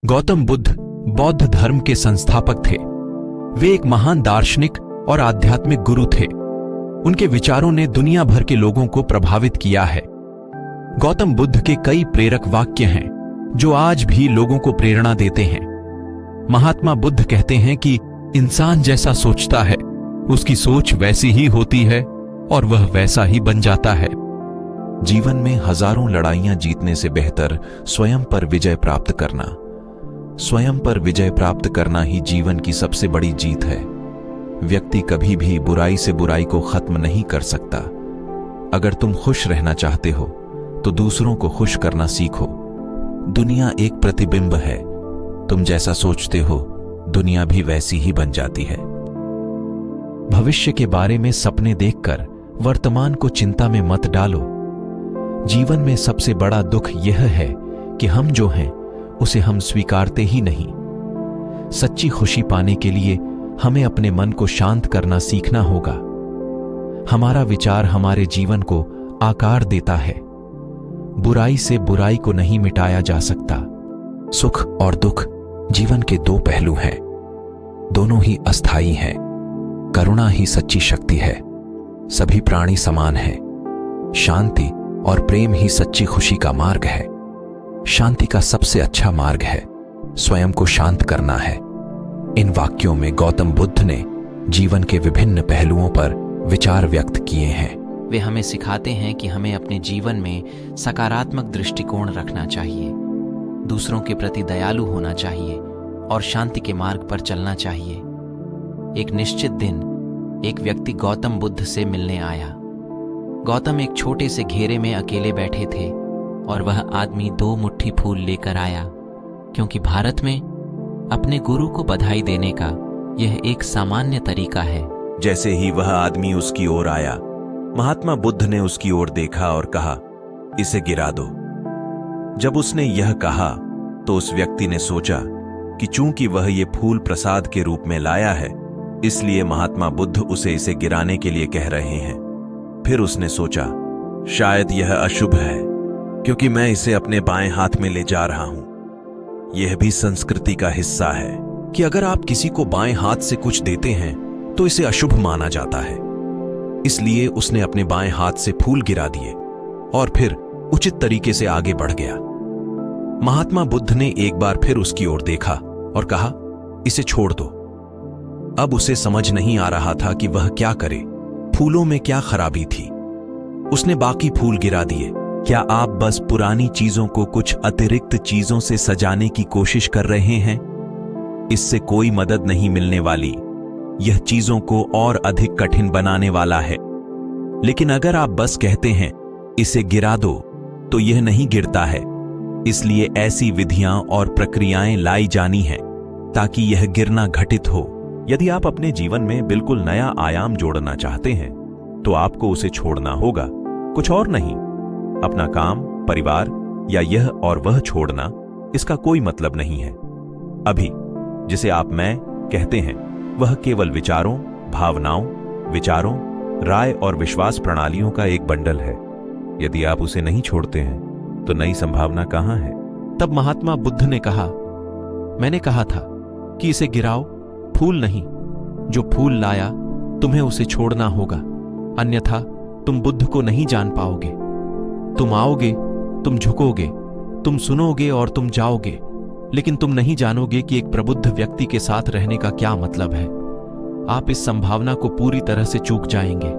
गौतम बुद्ध बौद्ध धर्म के संस्थापक थे। वे एक महान दार्शनिक और आध्यात्मिक गुरु थे। उनके विचारों ने दुनिया भर के लोगों को प्रभावित किया है। गौतम बुद्ध के कई प्रेरक वाक्य हैं जो आज भी लोगों को प्रेरणा देते हैं। महात्मा बुद्ध कहते हैं कि इंसान जैसा सोचता है उसकी सोच वैसी ही होती है और वह वैसा ही बन जाता है। जीवन में हजारों लड़ाइयां जीतने से बेहतर स्वयं पर विजय प्राप्त करना। स्वयं पर विजय प्राप्त करना ही जीवन की सबसे बड़ी जीत है। व्यक्ति कभी भी बुराई से बुराई को खत्म नहीं कर सकता। अगर तुम खुश रहना चाहते हो तो दूसरों को खुश करना सीखो। दुनिया एक प्रतिबिंब है। तुम जैसा सोचते हो दुनिया भी वैसी ही बन जाती है। भविष्य के बारे में सपने देखकर वर्तमान को चिंता में मत डालो। जीवन में सबसे बड़ा दुख यह है कि हम जो हैं उसे हम स्वीकारते ही नहीं। सच्ची खुशी पाने के लिए हमें अपने मन को शांत करना सीखना होगा। हमारा विचार हमारे जीवन को आकार देता है। बुराई से बुराई को नहीं मिटाया जा सकता। सुख और दुख जीवन के दो पहलू हैं। दोनों ही अस्थायी हैं। करुणा ही सच्ची शक्ति है। सभी प्राणी समान हैं। शांति और प्रेम ही सच्ची खुशी का मार्ग है। शांति का सबसे अच्छा मार्ग है स्वयं को शांत करना है। इन वाक्यों में गौतम बुद्ध ने जीवन के विभिन्न पहलुओं पर विचार व्यक्त किए हैं। वे हमें सिखाते हैं कि हमें अपने जीवन में सकारात्मक दृष्टिकोण रखना चाहिए, दूसरों के प्रति दयालु होना चाहिए और शांति के मार्ग पर चलना चाहिए। एक निश्चित दिन एक व्यक्ति गौतम बुद्ध से मिलने आया। गौतम एक छोटे से घेरे में अकेले बैठे थे और वह आदमी 2 मुट्ठी फूल लेकर आया, क्योंकि भारत में अपने गुरु को बधाई देने का यह एक सामान्य तरीका है। जैसे ही वह आदमी उसकी ओर आया, महात्मा बुद्ध ने उसकी ओर देखा और कहा, इसे गिरा दो। जब उसने यह कहा तो उस व्यक्ति ने सोचा कि चूंकि वह ये फूल प्रसाद के रूप में लाया है, इसलिए महात्मा बुद्ध उसे इसे गिराने के लिए कह रहे हैं। फिर उसने सोचा, शायद यह अशुभ है क्योंकि मैं इसे अपने बाएं हाथ में ले जा रहा हूं। यह भी संस्कृति का हिस्सा है कि अगर आप किसी को बाएं हाथ से कुछ देते हैं तो इसे अशुभ माना जाता है। इसलिए उसने अपने बाएं हाथ से फूल गिरा दिए और फिर उचित तरीके से आगे बढ़ गया। महात्मा बुद्ध ने एक बार फिर उसकी ओर देखा और कहा, इसे छोड़ दो। अब उसे समझ नहीं आ रहा था कि वह क्या करे। फूलों में क्या खराबी थी। उसने बाकी फूल गिरा दिए। क्या आप बस पुरानी चीजों को कुछ अतिरिक्त चीजों से सजाने की कोशिश कर रहे हैं? इससे कोई मदद नहीं मिलने वाली। यह चीजों को और अधिक कठिन बनाने वाला है। लेकिन अगर आप बस कहते हैं इसे गिरा दो, तो यह नहीं गिरता है। इसलिए ऐसी विधियां और प्रक्रियाएं लाई जानी हैं ताकि यह गिरना घटित हो। यदि आप अपने जीवन में बिल्कुल नया आयाम जोड़ना चाहते हैं तो आपको उसे छोड़ना होगा, कुछ और नहीं। अपना काम, परिवार या यह और वह छोड़ना, इसका कोई मतलब नहीं है। अभी जिसे आप मैं कहते हैं वह केवल विचारों, भावनाओं, विचारों, राय और विश्वास प्रणालियों का एक बंडल है। यदि आप उसे नहीं छोड़ते हैं तो नई संभावना कहां है? तब महात्मा बुद्ध ने कहा, मैंने कहा था कि इसे गिराओ, फूल नहीं। जो फूल लाया तुम्हें उसे छोड़ना होगा, अन्यथा तुम बुद्ध को नहीं जान पाओगे। तुम आओगे, तुम झुकोगे, तुम सुनोगे और तुम जाओगे, लेकिन तुम नहीं जानोगे कि एक प्रबुद्ध व्यक्ति के साथ रहने का क्या मतलब है। आप इस संभावना को पूरी तरह से चूक जाएंगे।